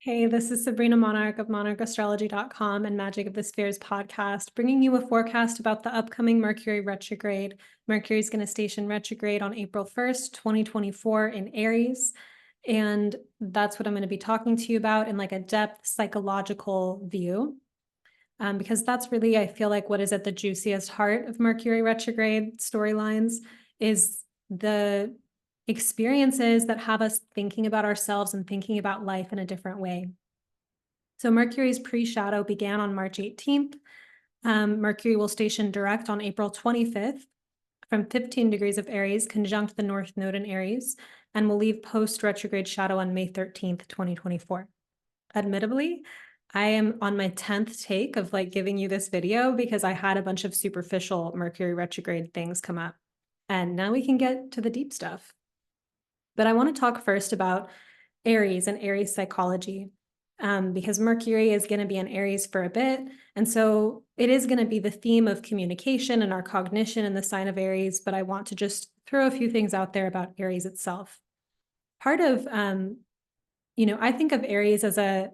Hey, this is Sabrina Monarch of monarchastrology.com and Magic of the Spheres podcast, bringing you a forecast about the upcoming Mercury retrograde. Mercury is going to station retrograde on April 1st, 2024 in Aries. And that's what I'm going to be talking to you about in like a depth psychological view. Because that's really, I feel like, what is at the juiciest heart of Mercury retrograde storylines is the experiences that have us thinking about ourselves and thinking about life in a different way. So Mercury's pre-shadow began on March 18th. Mercury will station direct on April 25th from 15 degrees of Aries, conjunct the North Node in Aries, and will leave post-retrograde shadow on May 13th, 2024. Admittedly, I am on my 10th take of like giving you this video because I had a bunch of superficial Mercury retrograde things come up. And now we can get to the deep stuff. But I want to talk first about Aries and Aries psychology, because Mercury is going to be in Aries for a bit. And so it is going to be the theme of communication and our cognition in the sign of Aries. But I want to just throw a few things out there about Aries itself. Part of, I think of Aries as a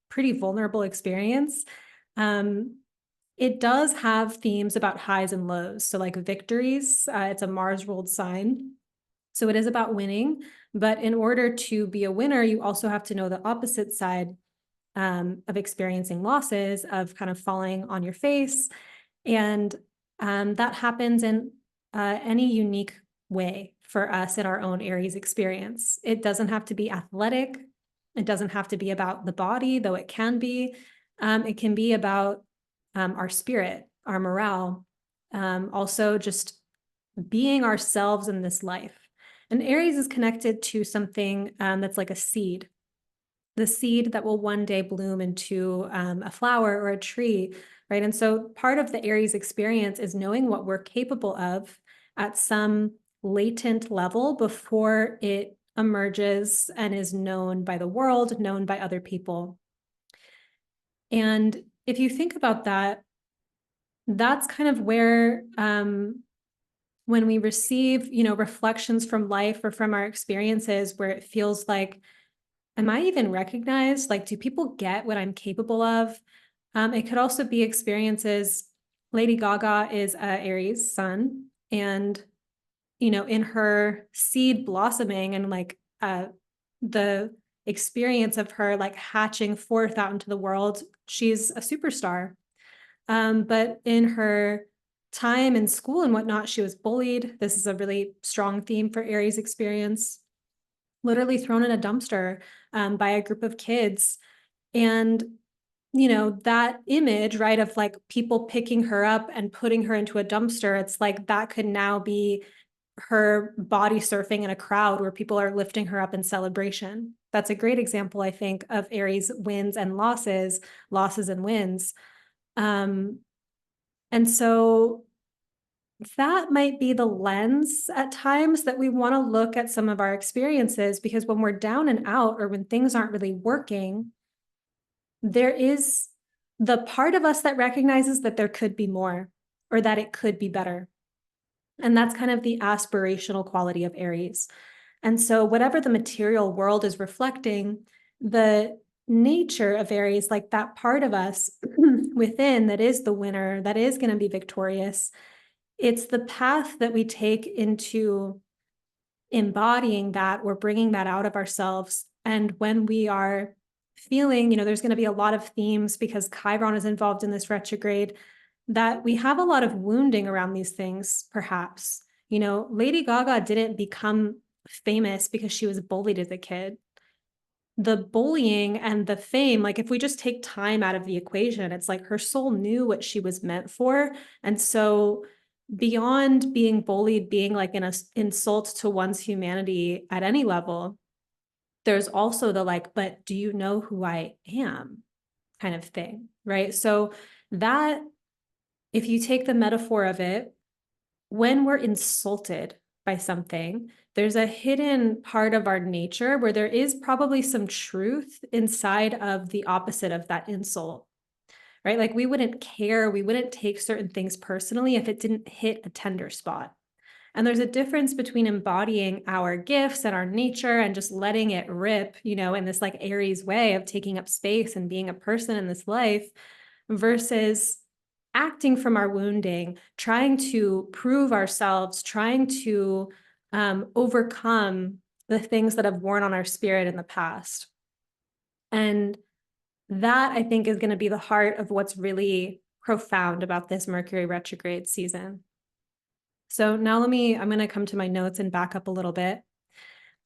pretty vulnerable experience. It does have themes about highs and lows. So like victories, it's a Mars ruled sign. So it is about winning, but in order to be a winner, you also have to know the opposite side of experiencing losses, of kind of falling on your face. And that happens in any unique way for us in our own Aries experience. It doesn't have to be athletic. It doesn't have to be about the body, though it can be. It can be about our spirit, our morale, also just being ourselves in this life. And Aries is connected to something that's like a seed, the seed that will one day bloom into a flower or a tree, right? And so part of the Aries experience is knowing what we're capable of at some latent level before it emerges and is known by the world, known by other people. And if you think about that, that's kind of where when we receive, reflections from life or from our experiences where it feels like, am I even recognized? Like, do people get what I'm capable of? It could also be experiences. Lady Gaga is Aries sun, and, in her seed blossoming and like the experience of her like hatching forth out into the world, she's a superstar. But in her time in school and whatnot, she was bullied. This is a really strong theme for Aries experience. Literally thrown in a dumpster by a group of kids. And, that image, right, of like people picking her up and putting her into a dumpster, it's like that could now be her body surfing in a crowd where people are lifting her up in celebration. That's a great example, I think, of Aries wins and losses, losses and wins. And so that might be the lens at times that we want to look at some of our experiences, because when we're down and out or when things aren't really working, there is the part of us that recognizes that there could be more or that it could be better. And that's kind of the aspirational quality of Aries. And so whatever the material world is reflecting, the nature of Aries, like that part of us within that is the winner, that is going to be victorious, it's the path that we take into embodying that or bringing that out of ourselves. And when we are feeling, there's going to be a lot of themes because Chiron is involved in this retrograde, that we have a lot of wounding around these things, perhaps. Lady Gaga didn't become famous because she was bullied as a kid. The bullying and the fame, like if we just take time out of the equation, it's like her soul knew what she was meant for. And so beyond being bullied, being like an insult to one's humanity at any level, there's also the like, but do you know who I am kind of thing, right? So that, if you take the metaphor of it, when we're insulted by something, there's a hidden part of our nature where there is probably some truth inside of the opposite of that insult, right? Like we wouldn't care, we wouldn't take certain things personally if it didn't hit a tender spot. And there's a difference between embodying our gifts and our nature and just letting it rip, in this like Aries way of taking up space and being a person in this life versus acting from our wounding, trying to prove ourselves, trying to overcome the things that have worn on our spirit in the past. And that, I think, is going to be the heart of what's really profound about this Mercury retrograde season. So now I'm going to come to my notes and back up a little bit.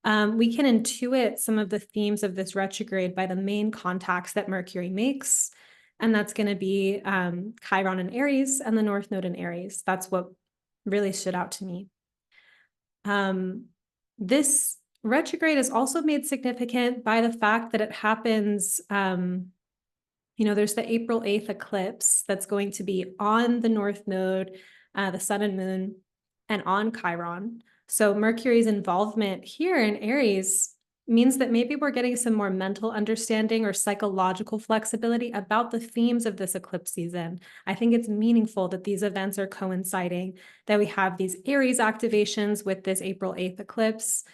We can intuit some of the themes of this retrograde by the main contacts that Mercury makes. And that's going to be Chiron in Aries and the North Node in Aries. That's what really stood out to me. This retrograde is also made significant by the fact that it happens, there's the April 8th eclipse that's going to be on the North Node, the Sun and Moon, and on Chiron. So Mercury's involvement here in Aries means that maybe we're getting some more mental understanding or psychological flexibility about the themes of this eclipse season. I think it's meaningful that these events are coinciding, that we have these Aries activations with this April 8th eclipse,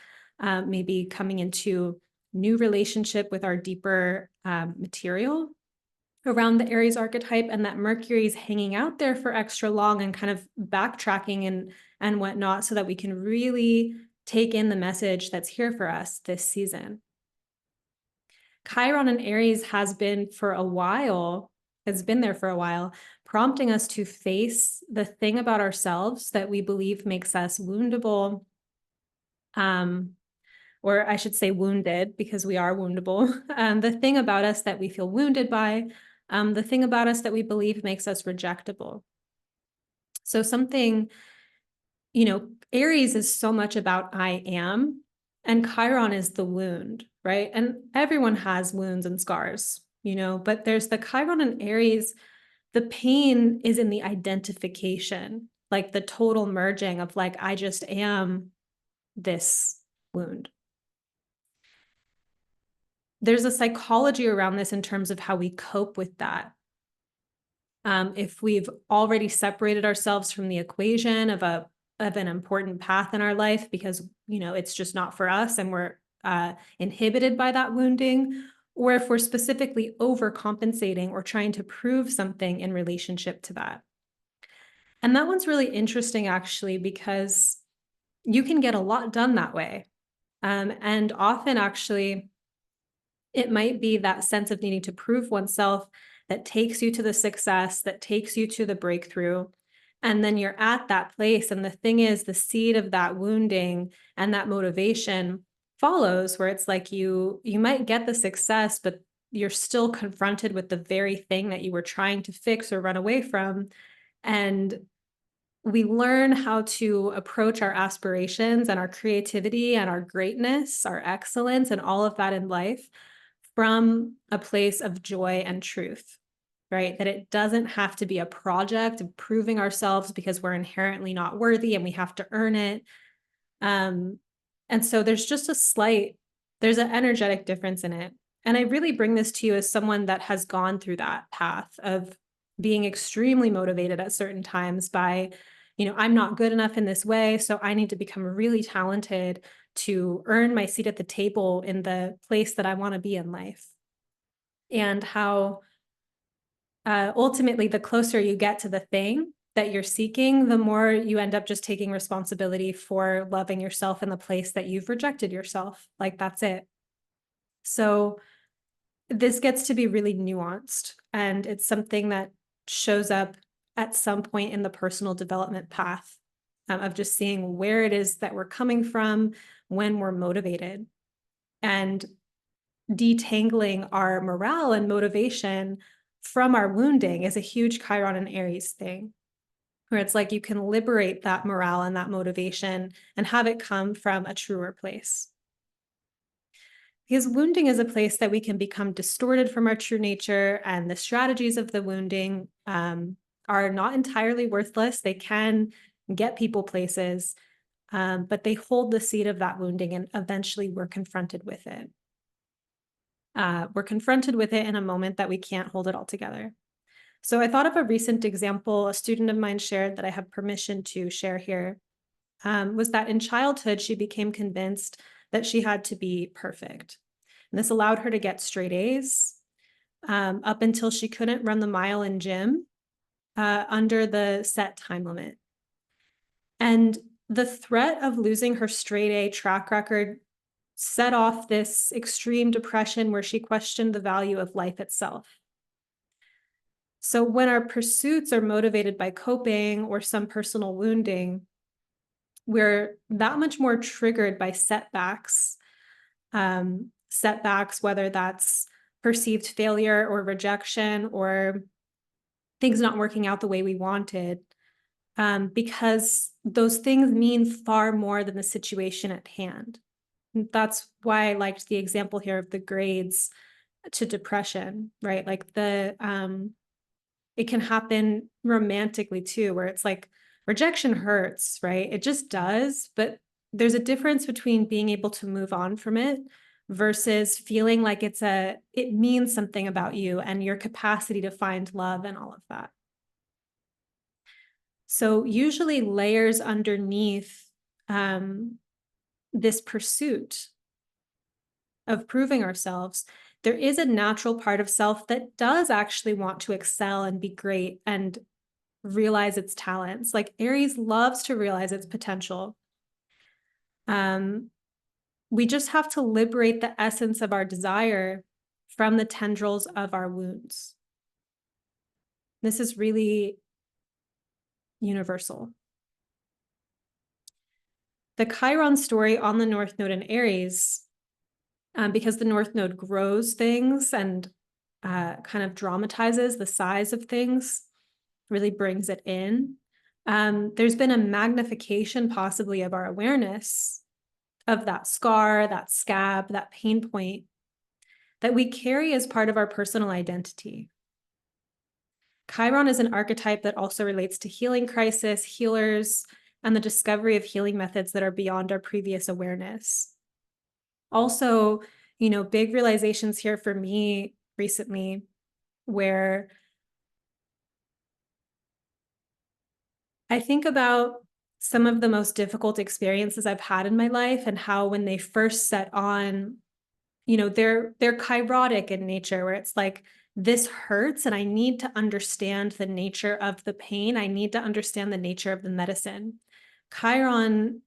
maybe coming into new relationship with our deeper material around the Aries archetype, and that Mercury's hanging out there for extra long and kind of backtracking and whatnot so that we can really take in the message that's here for us this season. Chiron in Aries has been there for a while, prompting us to face the thing about ourselves that we believe makes us woundable, or I should say wounded, because we are woundable. The thing about us that we feel wounded by, the thing about us that we believe makes us rejectable. So something, Aries is so much about I am, and Chiron is the wound, right? And everyone has wounds and scars, but there's the Chiron and Aries, the pain is in the identification, like the total merging of like, I just am this wound. There's a psychology around this in terms of how we cope with that. If we've already separated ourselves from the equation of an important path in our life because, it's just not for us and we're inhibited by that wounding, or if we're specifically overcompensating or trying to prove something in relationship to that. And that one's really interesting, actually, because you can get a lot done that way. And often, actually, it might be that sense of needing to prove oneself that takes you to the success, that takes you to the breakthrough. And then you're at that place. And the thing is, the seed of that wounding and that motivation follows, where it's like you might get the success, but you're still confronted with the very thing that you were trying to fix or run away from. And we learn how to approach our aspirations and our creativity and our greatness, our excellence, and all of that in life from a place of joy and truth, right? That it doesn't have to be a project of proving ourselves because we're inherently not worthy and we have to earn it. And so there's just there's an energetic difference in it. And I really bring this to you as someone that has gone through that path of being extremely motivated at certain times by, I'm not good enough in this way, so I need to become really talented to earn my seat at the table in the place that I want to be in life. And how ultimately, the closer you get to the thing that you're seeking, the more you end up just taking responsibility for loving yourself in the place that you've rejected yourself. Like, that's it. So this gets to be really nuanced, and it's something that shows up at some point in the personal development path of just seeing where it is that we're coming from when we're motivated, and detangling our morale and motivation from our wounding is a huge Chiron and Aries thing, where it's like you can liberate that morale and that motivation and have it come from a truer place. Because wounding is a place that we can become distorted from our true nature, and the strategies of the wounding are not entirely worthless. They can get people places, but they hold the seed of that wounding, and eventually we're confronted with it. We're confronted with it in a moment that we can't hold it all together. So I thought of a recent example a student of mine shared that I have permission to share here. was that in childhood, she became convinced that she had to be perfect. And this allowed her to get straight A's up until she couldn't run the mile in gym under the set time limit. And the threat of losing her straight A track record set off this extreme depression where she questioned the value of life itself. So when our pursuits are motivated by coping or some personal wounding, we're that much more triggered by setbacks, whether that's perceived failure or rejection or things not working out the way we wanted, because those things mean far more than the situation at hand. And that's why I liked the example here of the grades to depression, right? Like it can happen romantically too, where it's like rejection hurts, right? It just does. But there's a difference between being able to move on from it versus feeling like it means something about you and your capacity to find love and all of that. So usually layers underneath this pursuit of proving ourselves, there is a natural part of self that does actually want to excel and be great and realize its talents. Like Aries loves to realize its potential. We just have to liberate the essence of our desire from the tendrils of our wounds. This is really universal. The Chiron story on the North Node in Aries, because the North Node grows things and kind of dramatizes the size of things, really brings it in. There's been a magnification possibly of our awareness of that scar, that scab, that pain point that we carry as part of our personal identity. Chiron is an archetype that also relates to healing crisis, healers, and the discovery of healing methods that are beyond our previous awareness. Also, big realizations here for me recently where I think about some of the most difficult experiences I've had in my life and how when they first set on, they're chirotic in nature, where it's like, this hurts and I need to understand the nature of the pain. I need to understand the nature of the medicine. Chiron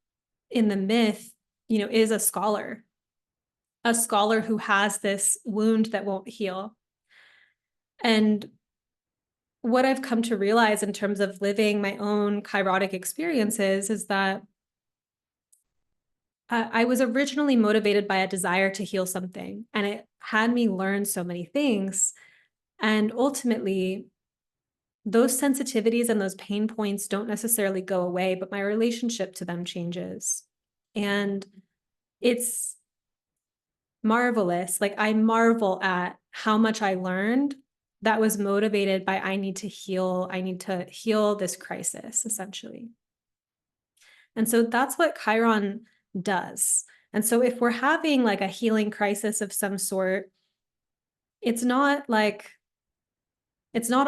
in the myth, is a scholar who has this wound that won't heal. And what I've come to realize in terms of living my own chirotic experiences is that I was originally motivated by a desire to heal something, and it had me learn so many things. And ultimately, those sensitivities and those pain points don't necessarily go away, but my relationship to them changes. And it's marvelous. Like I marvel at how much I learned that was motivated by I need to heal this crisis, essentially. And so that's what Chiron does. And so if we're having like a healing crisis of some sort, it's not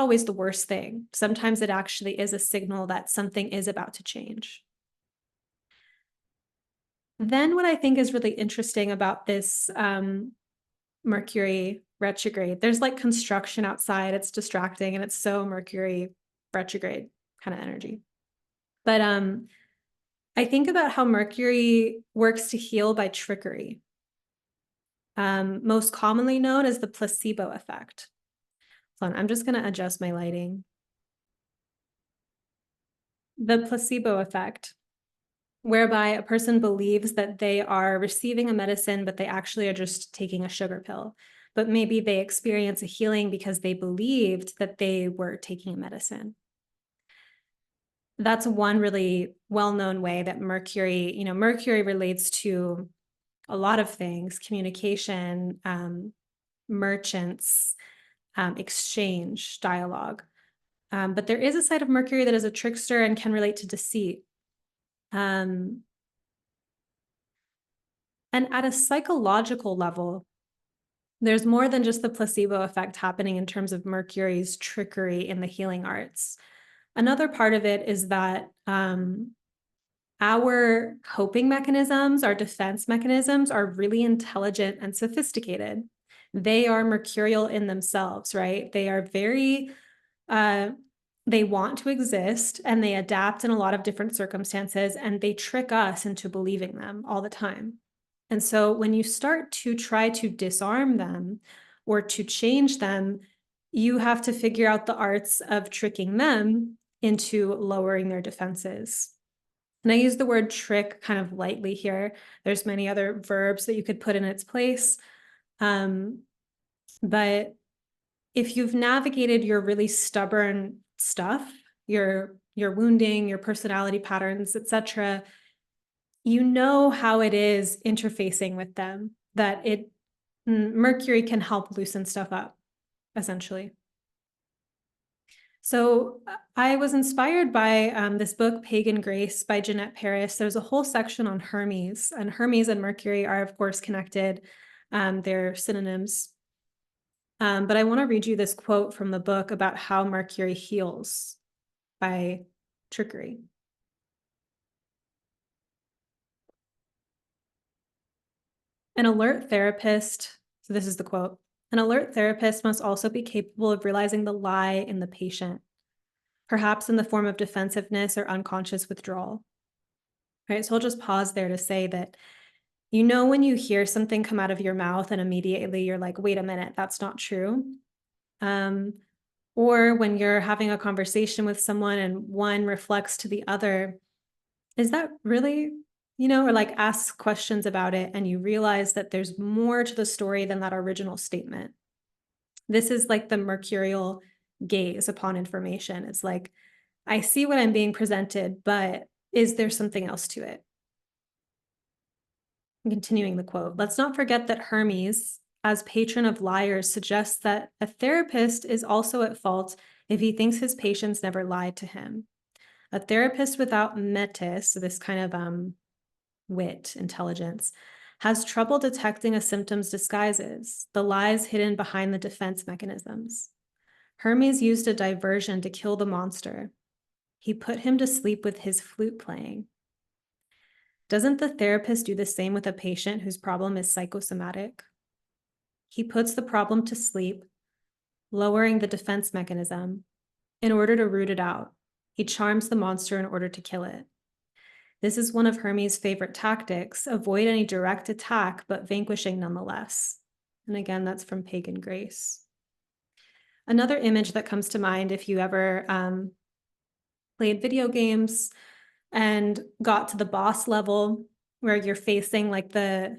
always the worst thing. Sometimes it actually is a signal that something is about to change. Then what I think is really interesting about this Mercury retrograde, there's like construction outside, it's distracting, and it's so Mercury retrograde kind of energy. But I think about how Mercury works to heal by trickery, most commonly known as the placebo effect. Hold on, I'm just going to adjust my lighting. The placebo effect, whereby a person believes that they are receiving a medicine, but they actually are just taking a sugar pill. But maybe they experience a healing because they believed that they were taking a medicine. That's one really well-known way that Mercury relates to a lot of things: communication, merchants, exchange, dialogue. But there is a side of Mercury that is a trickster and can relate to deceit. And at a psychological level, there's more than just the placebo effect happening in terms of Mercury's trickery in the healing arts. Another part of it is that our coping mechanisms, our defense mechanisms are really intelligent and sophisticated. They are mercurial in themselves, right? They are very, they want to exist and they adapt in a lot of different circumstances, and they trick us into believing them all the time. And so when you start to try to disarm them or to change them, you have to figure out the arts of tricking them into lowering their defenses. And I use the word trick kind of lightly here. There's many other verbs that you could put in its place. But if you've navigated your really stubborn stuff, your wounding, your personality patterns, etc., you know how it is interfacing with them, that Mercury can help loosen stuff up, essentially. So I was inspired by this book, Pagan Grace by Jeanette Paris. There's a whole section on Hermes, and Hermes and Mercury are, of course, connected. They're synonyms. But I want to read you this quote from the book about how Mercury heals by trickery. An alert therapist, so this is the quote, an alert therapist must also be capable of realizing the lie in the patient, perhaps in the form of defensiveness or unconscious withdrawal. Right, so I'll just pause there to say that, you know, when you hear something come out of your mouth and immediately you're like, wait a minute, that's not true. Or when you're having a conversation with someone and one reflects to the other, is that really, you know, or like ask questions about it and you realize that there's more to the story than that original statement. This is like the mercurial gaze upon information. It's like, I see what I'm being presented, but is there something else to it? Continuing the quote, let's not forget that Hermes, as patron of liars, suggests that a therapist is also at fault if he thinks his patients never lied to him. A therapist without metis, so this kind of wit, intelligence, has trouble detecting a symptom's disguises, the lies hidden behind the defense mechanisms. Hermes used a diversion to kill the monster. He put him to sleep with his flute playing. Doesn't the therapist do the same with a patient whose problem is psychosomatic? He puts the problem to sleep, lowering the defense mechanism in order to root it out. He charms the monster in order to kill it. This is one of Hermes' favorite tactics, avoid any direct attack, but vanquishing nonetheless. And again, that's from Pagan Grace. Another image that comes to mind if you ever played video games and got to the boss level where you're facing like the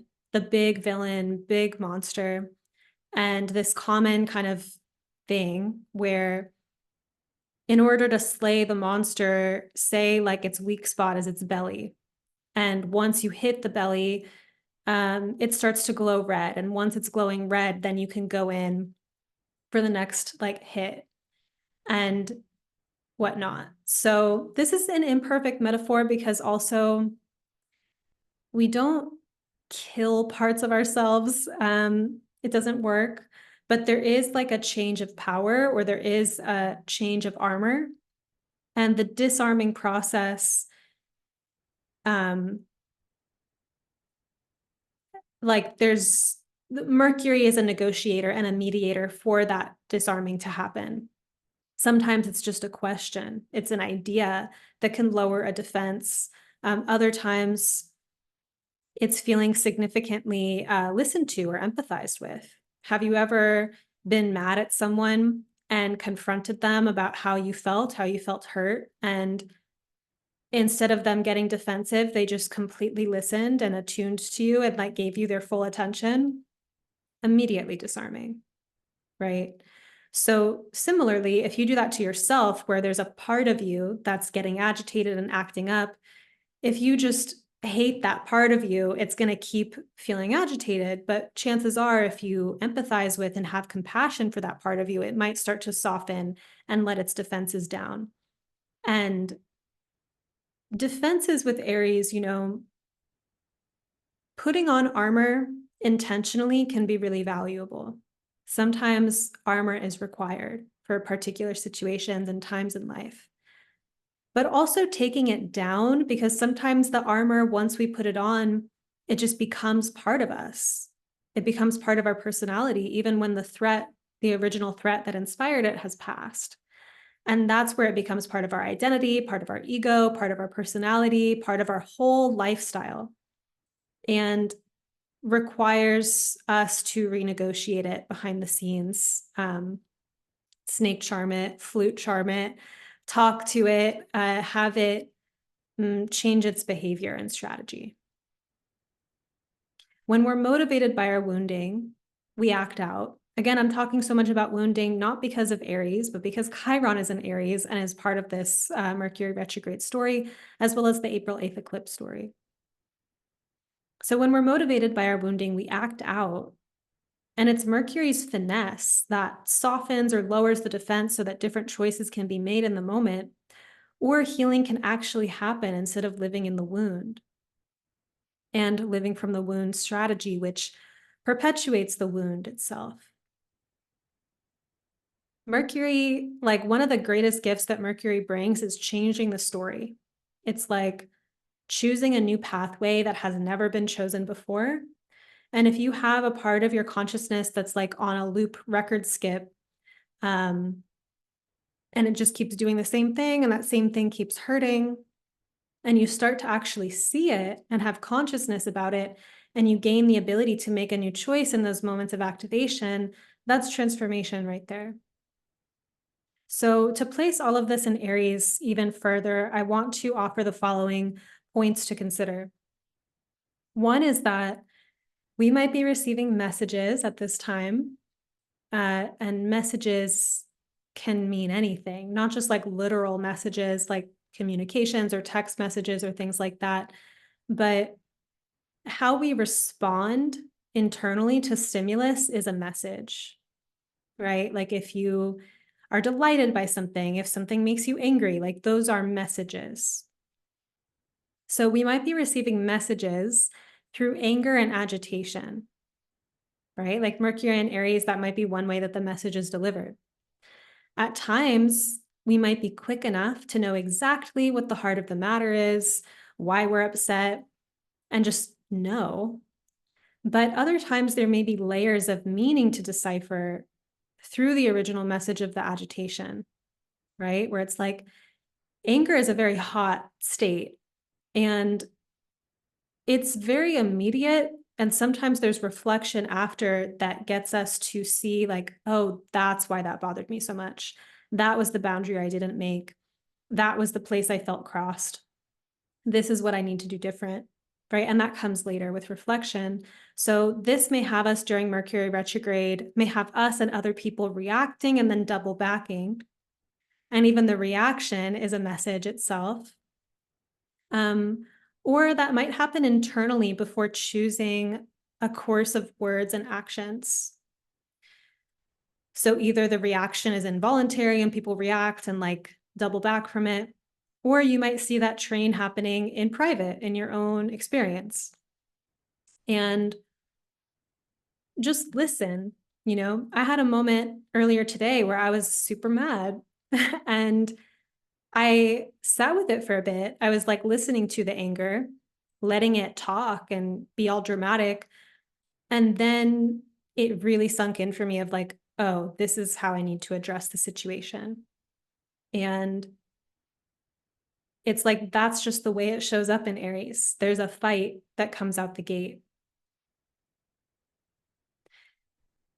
big villain, big monster, and this common kind of thing where in order to slay the monster, say like its weak spot is its belly. And once you hit the belly, it starts to glow red. And once it's glowing red, then you can go in for the next like hit and whatnot. So this is an imperfect metaphor because also we don't kill parts of ourselves. It doesn't work, but there is like a change of power or there is a change of armor. And the disarming process, like there's Mercury is a negotiator and a mediator for that disarming to happen. Sometimes it's just a question. It's an idea that can lower a defense. Other times it's feeling significantly listened to or empathized with. Have you ever been mad at someone and confronted them about how you felt hurt, and instead of them getting defensive, they just completely listened and attuned to you and like gave you their full attention? Immediately disarming, right? So similarly, if you do that to yourself, where there's a part of you that's getting agitated and acting up, if you just hate that part of you, it's going to keep feeling agitated. But chances are, if you empathize with and have compassion for that part of you, it might start to soften and let its defenses down. And defenses with Aries, you know, putting on armor intentionally can be really valuable. Sometimes armor is required for particular situations and times in life. but also taking it down, because sometimes the armor, once we put it on, it just becomes part of us. It becomes part of our personality, even when the original threat that inspired it has passed. And that's where it becomes part of our identity, part of our ego, part of our personality, part of our whole lifestyle, and requires us to renegotiate it behind the scenes. Snake charm it, flute charm it, talk to it, have it change its behavior and strategy. When we're motivated by our wounding, we act out. Again, I'm talking so much about wounding, not because of Aries, but because Chiron is in Aries and is part of this Mercury retrograde story, as well as the April 8th eclipse story. So when we're motivated by our wounding, we act out. And it's Mercury's finesse that softens or lowers the defense so that different choices can be made in the moment, or healing can actually happen instead of living in the wound. And living from the wound strategy, which perpetuates the wound itself. Mercury, like one of the greatest gifts that Mercury brings is changing the story. It's like choosing a new pathway that has never been chosen before. And if you have a part of your consciousness that's like on a loop record skip, and it just keeps doing the same thing, and that same thing keeps hurting, and you start to actually see it and have consciousness about it, and you gain the ability to make a new choice in those moments of activation, that's transformation right there. So to place all of this in Aries even further, I want to offer the following points to consider. One is that we might be receiving messages at this time, and messages can mean anything, not just like literal messages like communications or text messages or things like that, but how we respond internally to stimulus is a message, right? Like if you are delighted by something, if something makes you angry, like those are messages. So we might be receiving messages through anger and agitation, right? Like Mercury and Aries, that might be one way that the message is delivered. At times, we might be quick enough to know exactly what the heart of the matter is, why we're upset, and just know. But other times, there may be layers of meaning to decipher through the original message of the agitation, right? Where it's like anger is a very hot state, and it's very immediate. And sometimes there's reflection after that gets us to see like, oh, that's why that bothered me so much. That was the boundary I didn't make. That was the place I felt crossed. This is what I need to do different, right? And that comes later with reflection. So this may have us during Mercury retrograde, may have us and other people reacting and then double backing. And even the reaction is a message itself. Or that might happen internally before choosing a course of words and actions. So either the reaction is involuntary and people react and like double back from it, or you might see that train happening in private in your own experience. And just listen. I had a moment earlier today where I was super mad and I sat with it for a bit. I was like listening to the anger, letting it talk and be all dramatic. And then it really sunk in for me of like, oh, this is how I need to address the situation. And it's like, that's just the way it shows up in Aries. There's a fight that comes out the gate.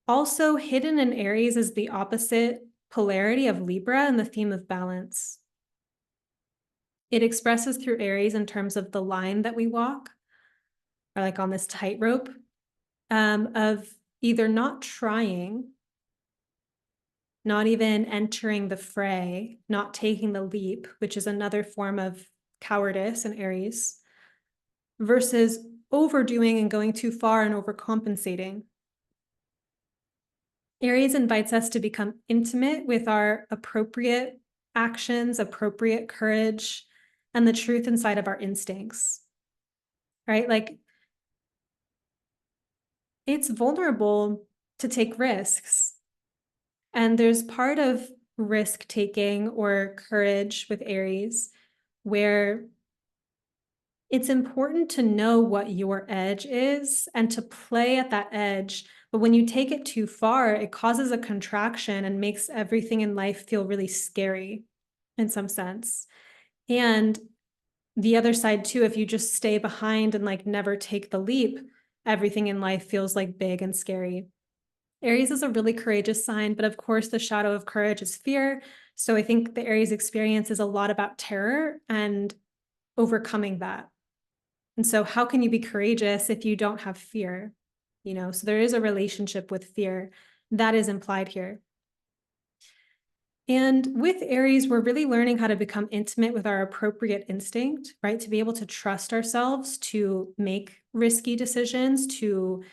Also, hidden in Aries is the opposite polarity of Libra and the theme of balance. It expresses through Aries in terms of the line that we walk, or like on this tightrope, of either not trying, not even entering the fray, not taking the leap, which is another form of cowardice in Aries, versus overdoing and going too far and overcompensating. Aries invites us to become intimate with our appropriate actions, appropriate courage, and the truth inside of our instincts, right? Like it's vulnerable to take risks. And there's part of risk taking or courage with Aries where it's important to know what your edge is and to play at that edge. But when you take it too far, it causes a contraction and makes everything in life feel really scary in some sense. And the other side too, if you just stay behind and like never take the leap, everything in life feels like big and scary. Aries is a really courageous sign, but of course the shadow of courage is fear. So I think the Aries experience is a lot about terror and overcoming that. And so how can you be courageous if you don't have fear? So there is a relationship with fear that is implied here. And with Aries, we're really learning how to become intimate with our appropriate instinct, right? To be able to trust ourselves, to make risky decisions, to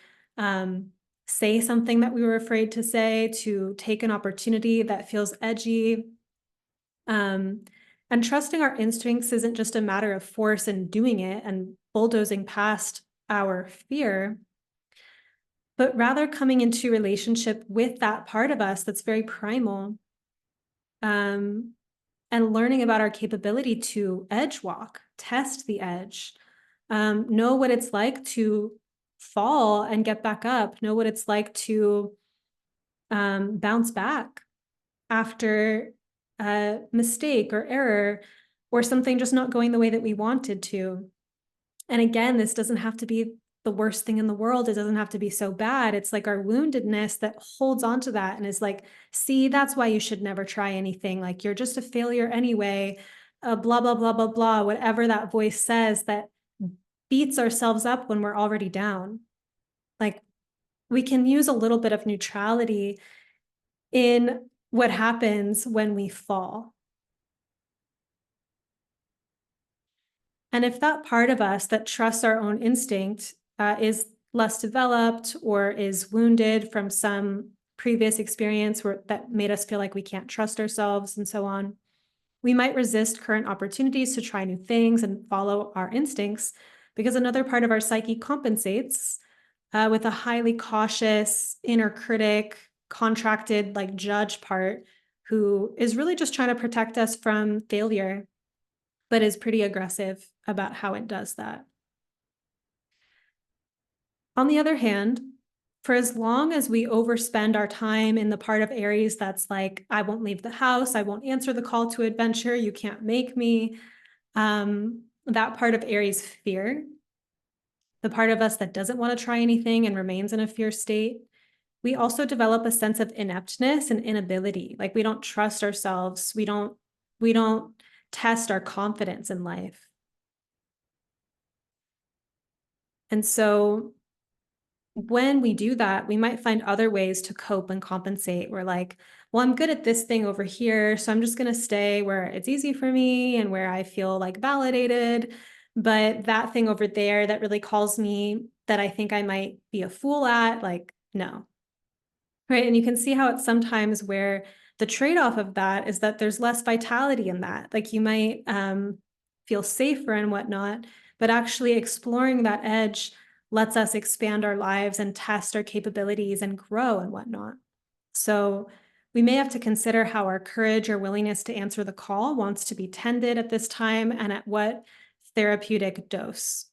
say something that we were afraid to say, to take an opportunity that feels edgy. And trusting our instincts isn't just a matter of force and doing it and bulldozing past our fear, but rather coming into relationship with that part of us that's very primal. Um, and learning about our capability to edge walk, test the edge, know what it's like to fall and get back up, know what it's like to bounce back after a mistake or error or something just not going the way that we wanted to. And again, this doesn't have to be the worst thing in the world. It doesn't have to be so bad. It's like our woundedness that holds on to that and is like, see, that's why you should never try anything. Like you're just a failure anyway, blah, blah, blah, blah, blah, whatever that voice says that beats ourselves up when we're already down. Like we can use a little bit of neutrality in what happens when we fall. And if that part of us that trusts our own instinct is less developed or is wounded from some previous experience that made us feel like we can't trust ourselves and so on, we might resist current opportunities to try new things and follow our instincts because another part of our psyche compensates with a highly cautious inner critic, contracted like judge part who is really just trying to protect us from failure, but is pretty aggressive about how it does that. On the other hand, for as long as we overspend our time in the part of Aries that's like, I won't leave the house, I won't answer the call to adventure, you can't make me, that part of Aries fear, the part of us that doesn't want to try anything and remains in a fear state, we also develop a sense of ineptness and inability. Like we don't trust ourselves. We don't test our confidence in life. And so when we do that, we might find other ways to cope and compensate. We're like, well, I'm good at this thing over here, so I'm just going to stay where it's easy for me and where I feel like validated. But that thing over there that really calls me that I think I might be a fool at, like, no. Right. And you can see how it's sometimes where the trade-off of that is that there's less vitality in that. Like you might feel safer and whatnot, but actually exploring that edge lets us expand our lives and test our capabilities and grow and whatnot. So we may have to consider how our courage or willingness to answer the call wants to be tended at this time and at what therapeutic dose.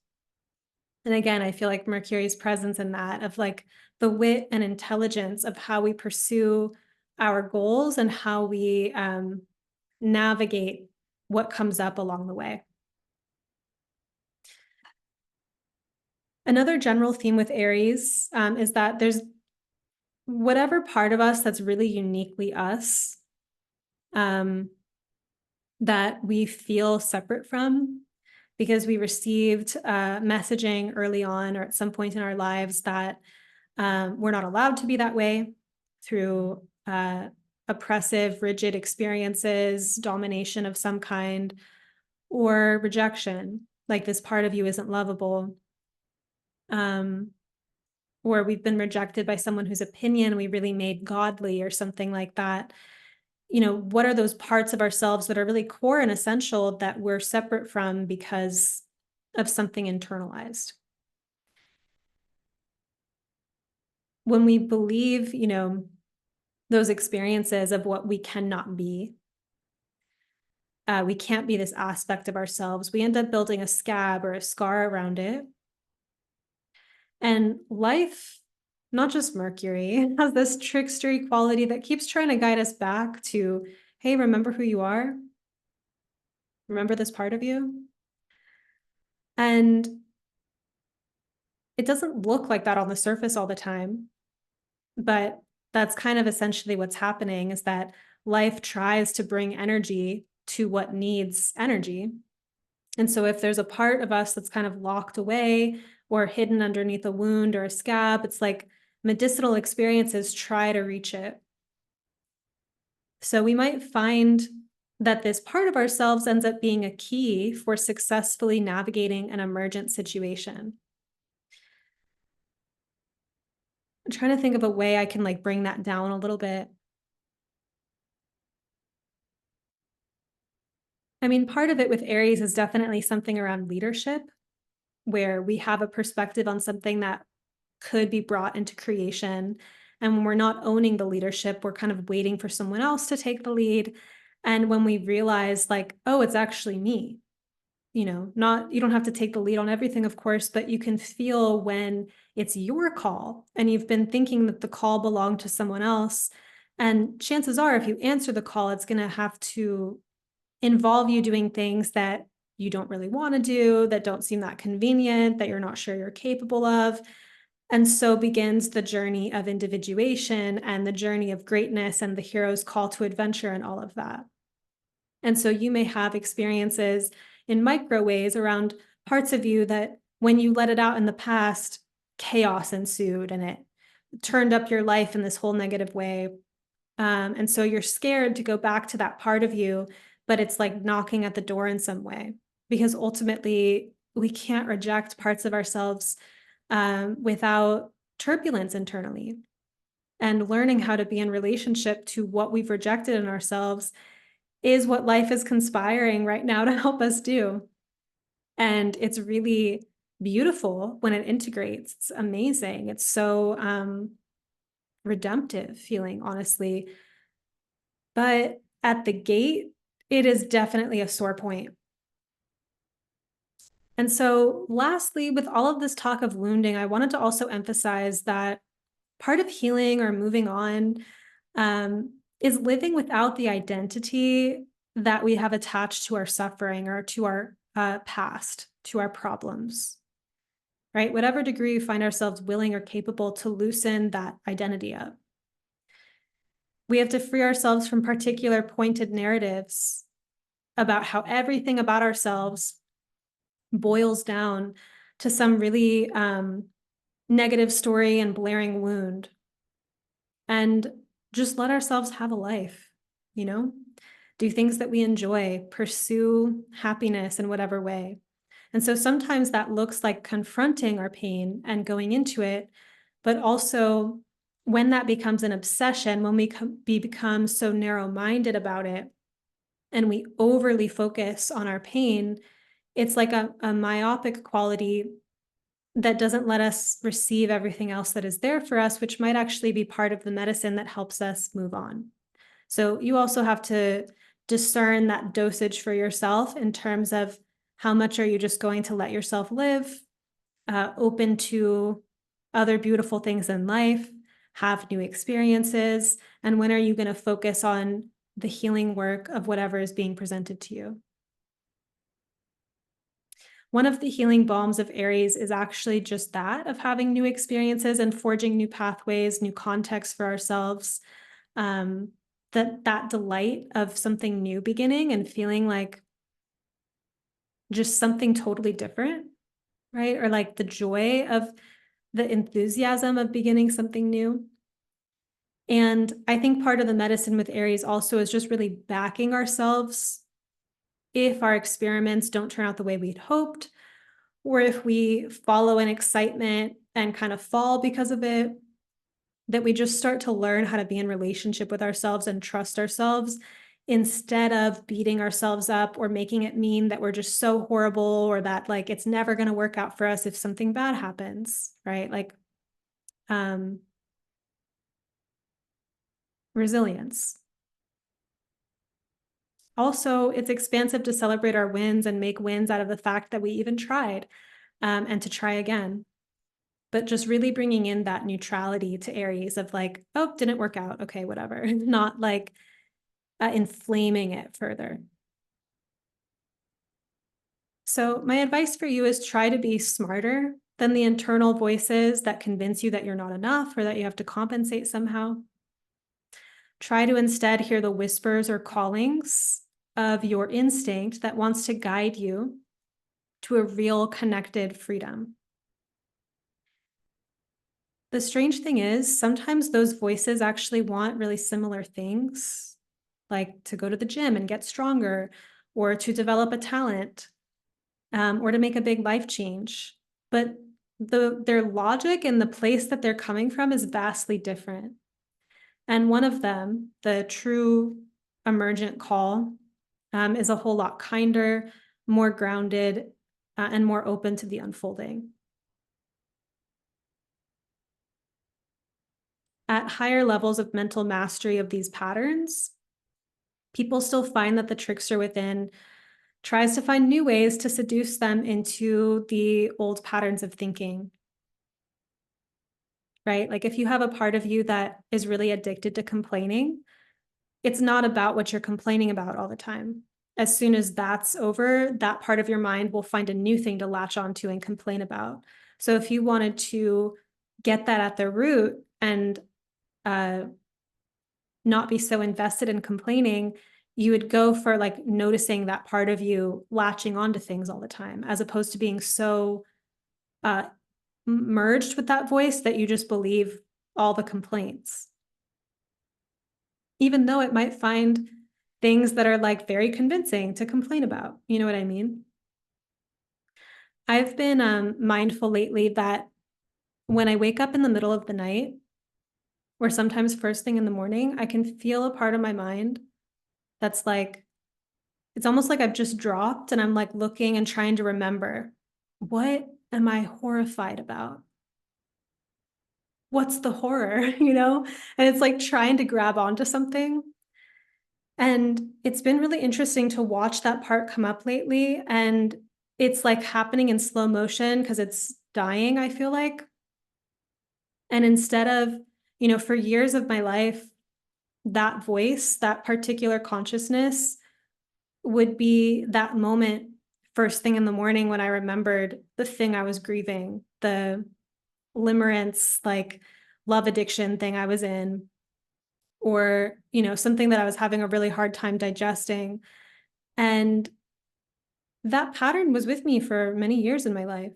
And again, I feel like Mercury's presence in that of like the wit and intelligence of how we pursue our goals and how we navigate what comes up along the way. Another general theme with Aries is that there's whatever part of us that's really uniquely us that we feel separate from because we received messaging early on or at some point in our lives that we're not allowed to be that way through oppressive, rigid experiences, domination of some kind, or rejection, like this part of you isn't lovable. Or we've been rejected by someone whose opinion we really made godly or something like that. What are those parts of ourselves that are really core and essential that we're separate from because of something internalized? When we believe, those experiences of what we cannot be, We can't be this aspect of ourselves. We end up building a scab or a scar around it. And life, not just Mercury, has this trickstery quality that keeps trying to guide us back to, hey, remember who you are? Remember this part of you? And it doesn't look like that on the surface all the time, but that's kind of essentially what's happening, is that life tries to bring energy to what needs energy. And so if there's a part of us that's kind of locked away or hidden underneath a wound or a scab, it's like medicinal experiences try to reach it. So we might find that this part of ourselves ends up being a key for successfully navigating an emergent situation. I'm trying to think of a way I can like bring that down a little bit. I mean, part of it with Aries is definitely something around leadership, where we have a perspective on something that could be brought into creation. And when we're not owning the leadership, we're kind of waiting for someone else to take the lead. And when we realize, like, oh, it's actually me, not, you don't have to take the lead on everything, of course, but you can feel when it's your call and you've been thinking that the call belonged to someone else. And chances are, if you answer the call, it's going to have to involve you doing things that you don't really want to do, that don't seem that convenient, that you're not sure you're capable of. And so begins the journey of individuation and the journey of greatness and the hero's call to adventure and all of that. And so you may have experiences in micro ways around parts of you that when you let it out in the past, chaos ensued and it turned up your life in this whole negative way. And so you're scared to go back to that part of you, but it's like knocking at the door in some way, because ultimately we can't reject parts of ourselves without turbulence internally. And learning how to be in relationship to what we've rejected in ourselves is what life is conspiring right now to help us do. And it's really beautiful when it integrates. It's amazing. It's so redemptive feeling, honestly. But at the gate, it is definitely a sore point. And so lastly, with all of this talk of wounding, I wanted to also emphasize that part of healing or moving on is living without the identity that we have attached to our suffering or to our past, to our problems, right? Whatever degree we find ourselves willing or capable to loosen that identity up. We have to free ourselves from particular pointed narratives about how everything about ourselves boils down to some really negative story and blaring wound. And just let ourselves have a life, do things that we enjoy, pursue happiness in whatever way. And so sometimes that looks like confronting our pain and going into it, but also when that becomes an obsession, when we become so narrow-minded about it and we overly focus on our pain, it's like a myopic quality that doesn't let us receive everything else that is there for us, which might actually be part of the medicine that helps us move on. So you also have to discern that dosage for yourself in terms of how much are you just going to let yourself live, open to other beautiful things in life, have new experiences, and when are you going to focus on the healing work of whatever is being presented to you. One of the healing balms of Aries is actually just that, of having new experiences and forging new pathways, new contexts for ourselves. That delight of something new beginning and feeling like just something totally different, right? Or like the joy of the enthusiasm of beginning something new. And I think part of the medicine with Aries also is just really backing ourselves if our experiments don't turn out the way we'd hoped, or if we follow an excitement and kind of fall because of it, that we just start to learn how to be in relationship with ourselves and trust ourselves instead of beating ourselves up or making it mean that we're just so horrible or that like it's never going to work out for us if something bad happens, right? Like resilience. also, it's expansive to celebrate our wins and make wins out of the fact that we even tried, and to try again. But just really bringing in that neutrality to Aries of like, oh, didn't work out. Okay, whatever. Not like inflaming it further. So my advice for you is try to be smarter than the internal voices that convince you that you're not enough or that you have to compensate somehow. Try to instead hear the whispers or callings of your instinct that wants to guide you to a real connected freedom. The strange thing is, sometimes those voices actually want really similar things, like to go to the gym and get stronger, or to develop a talent, or to make a big life change. But their logic and the place that they're coming from is vastly different. And one of them, the true emergent call, is a whole lot kinder, more grounded, and more open to the unfolding. At higher levels of mental mastery of these patterns, people still find that the trickster within tries to find new ways to seduce them into the old patterns of thinking, right? Like if you have a part of you that is really addicted to complaining, it's not about what you're complaining about all the time. As soon as that's over, that part of your mind will find a new thing to latch onto and complain about. So if you wanted to get that at the root and not be so invested in complaining, you would go for like noticing that part of you latching onto things all the time, as opposed to being so merged with that voice that you just believe all the complaints, even though it might find things that are like very convincing to complain about. You know what I mean? I've been mindful lately that when I wake up in the middle of the night, or sometimes first thing in the morning, I can feel a part of my mind that's like, it's almost like I've just dropped and I'm like looking and trying to remember, what am I horrified about? What's the horror, you know? And it's like trying to grab onto something. And it's been really interesting to watch that part come up lately. And it's like happening in slow motion because it's dying, I feel like. And instead of, for years of my life, that voice, that particular consciousness would be that moment first thing in the morning when I remembered the thing I was grieving, the limerence, like love addiction thing I was in, or, something that I was having a really hard time digesting. And that pattern was with me for many years in my life.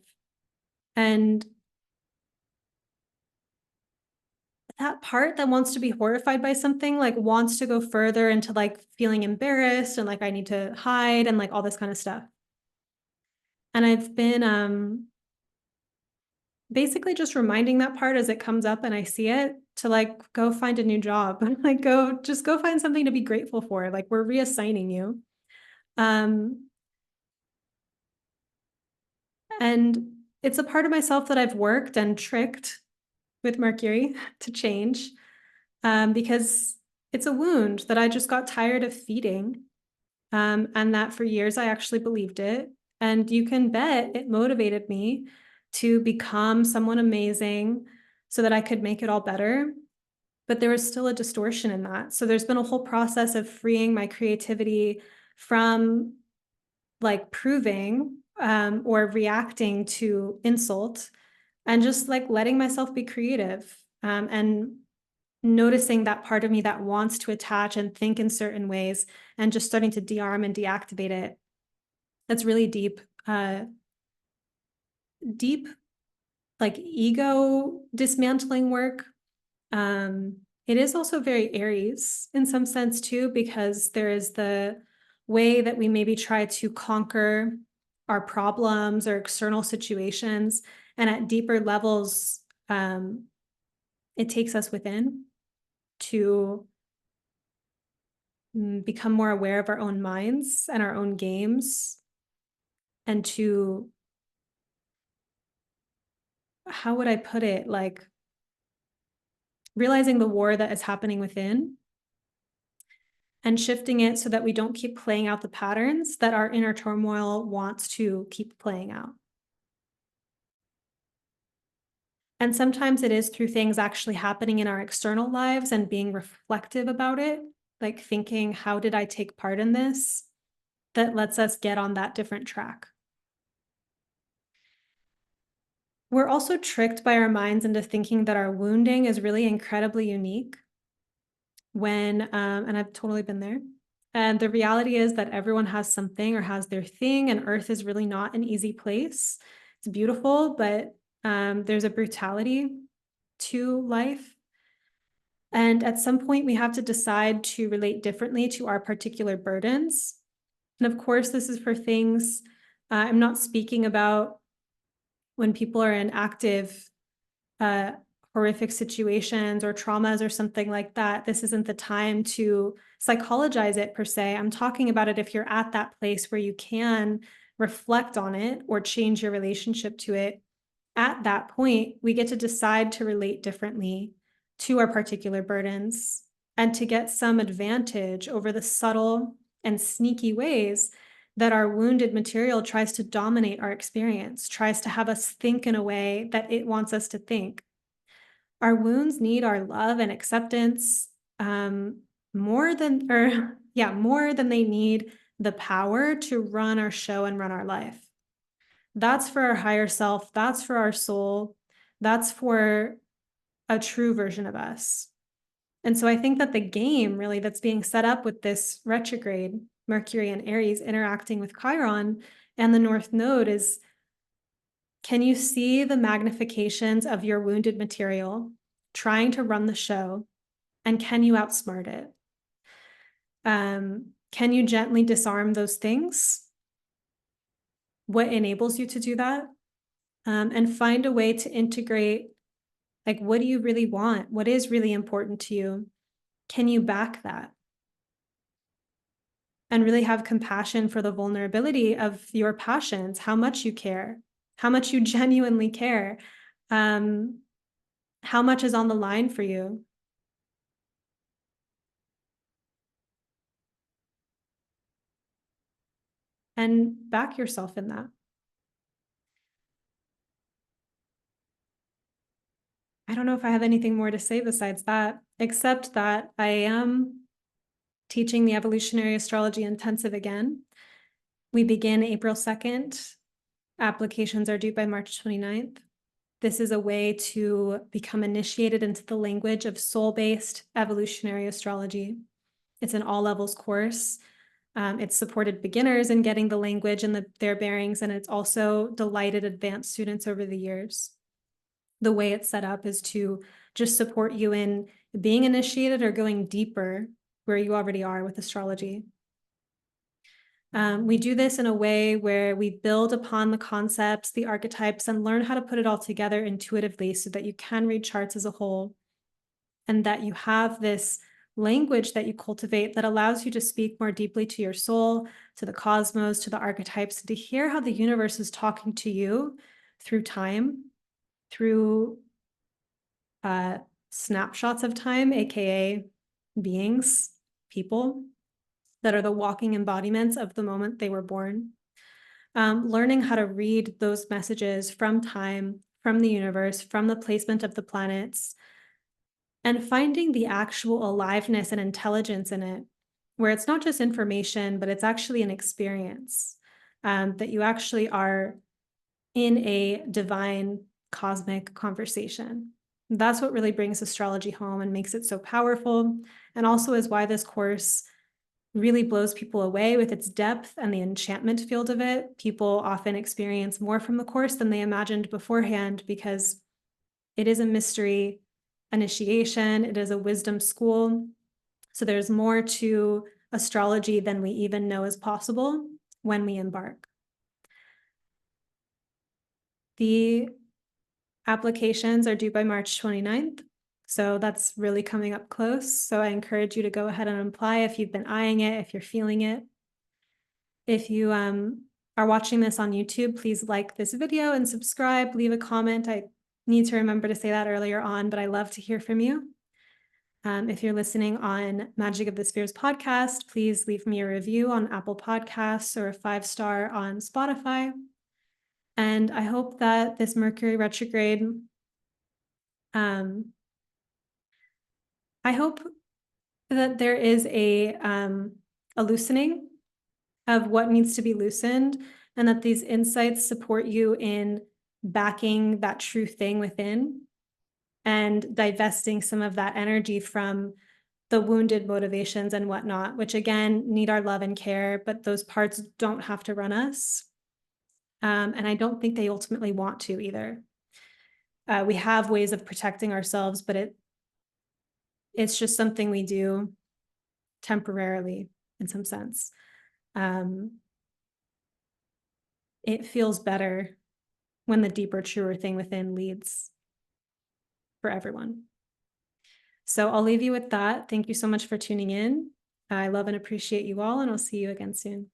And that part that wants to be horrified by something, like wants to go further into like feeling embarrassed and like I need to hide and like all this kind of stuff. And I've been basically just reminding that part as it comes up and I see it to like go find a new job, like go find something to be grateful for. Like we're reassigning you. And it's a part of myself that I've worked and tricked with Mercury to change, because it's a wound that I just got tired of feeding. And that for years I actually believed it. And you can bet it motivated me to become someone amazing so that I could make it all better. But there was still a distortion in that. So there's been a whole process of freeing my creativity from like proving or reacting to insult and just like letting myself be creative, and noticing that part of me that wants to attach and think in certain ways and just starting to de-arm and deactivate it. That's really deep, deep like ego dismantling work. It is also very Aries in some sense too, because there is the way that we maybe try to conquer our problems or external situations. And at deeper levels, it takes us within to become more aware of our own minds and our own games, and to, how would I put it, like realizing the war that is happening within and shifting it so that we don't keep playing out the patterns that our inner turmoil wants to keep playing out. And sometimes it is through things actually happening in our external lives and being reflective about it, like thinking, how did I take part in this? That lets us get on that different track. We're also tricked by our minds into thinking that our wounding is really incredibly unique when, and I've totally been there. And the reality is that everyone has something or has their thing, and Earth is really not an easy place. It's beautiful, but there's a brutality to life. And at some point, we have to decide to relate differently to our particular burdens. And of course, this is for things I'm not speaking about when people are in active, horrific situations or traumas or something like that. This isn't the time to psychologize it per se. I'm talking about it if you're at that place where you can reflect on it or change your relationship to it. At that point, we get to decide to relate differently to our particular burdens and to get some advantage over the subtle and sneaky ways that our wounded material tries to dominate our experience, tries to have us think in a way that it wants us to think. Our wounds need our love and acceptance more than, or yeah, more than they need the power to run our show and run our life. That's for our higher self. That's for our soul. That's for a true version of us. And so I think that the game really that's being set up with this retrograde, Mercury and Aries interacting with Chiron and the North Node is, can you see the magnifications of your wounded material trying to run the show? And can you outsmart it? Can you gently disarm those things? What enables you to do that? And find a way to integrate, like, what do you really want? What is really important to you? Can you back that? And really have compassion for the vulnerability of your passions, how much you care, how much you genuinely care, how much is on the line for you. And back yourself in that. I don't know if I have anything more to say besides that, except that I am teaching the Evolutionary Astrology Intensive again. We begin April 2nd. Applications are due by March 29th. This is a way to become initiated into the language of soul-based evolutionary astrology. It's an all-levels course. It's supported beginners in getting the language and their bearings, and it's also delighted advanced students over the years. The way it's set up is to just support you in being initiated or going deeper where you already are with astrology. We do this in a way where we build upon the concepts, the archetypes, and learn how to put it all together intuitively so that you can read charts as a whole and that you have this language that you cultivate that allows you to speak more deeply to your soul, to the cosmos, to the archetypes, and to hear how the universe is talking to you through time, through snapshots of time, aka beings, people that are the walking embodiments of the moment they were born. Learning how to read those messages from time, from the universe, from the placement of the planets, and finding the actual aliveness and intelligence in it, where it's not just information, but it's actually an experience, that you actually are in a divine cosmic conversation. That's what really brings astrology home and makes it so powerful, and also is why this course really blows people away with its depth and the enchantment field of it. People often experience more from the course than they imagined beforehand because it is a mystery initiation. It is a wisdom school. So there's more to astrology than we even know is possible when we embark. The applications are due by March 29th. So that's really coming up close. So I encourage you to go ahead and apply if you've been eyeing it, if you're feeling it. If you are watching this on YouTube, please like this video and subscribe, leave a comment. I need to remember to say that earlier on, but I love to hear from you. If you're listening on Magic of the Spheres podcast, please leave me a review on Apple Podcasts or a 5-star on Spotify. And I hope that this Mercury retrograde, I hope that there is a loosening of what needs to be loosened, and that these insights support you in backing that true thing within and divesting some of that energy from the wounded motivations and whatnot, which again need our love and care, but those parts don't have to run us. And I don't think they ultimately want to either. We have ways of protecting ourselves, but it's just something we do temporarily in some sense. It feels better when the deeper, truer thing within leads for everyone. So I'll leave you with that. Thank you so much for tuning in. I love and appreciate you all, and I'll see you again soon.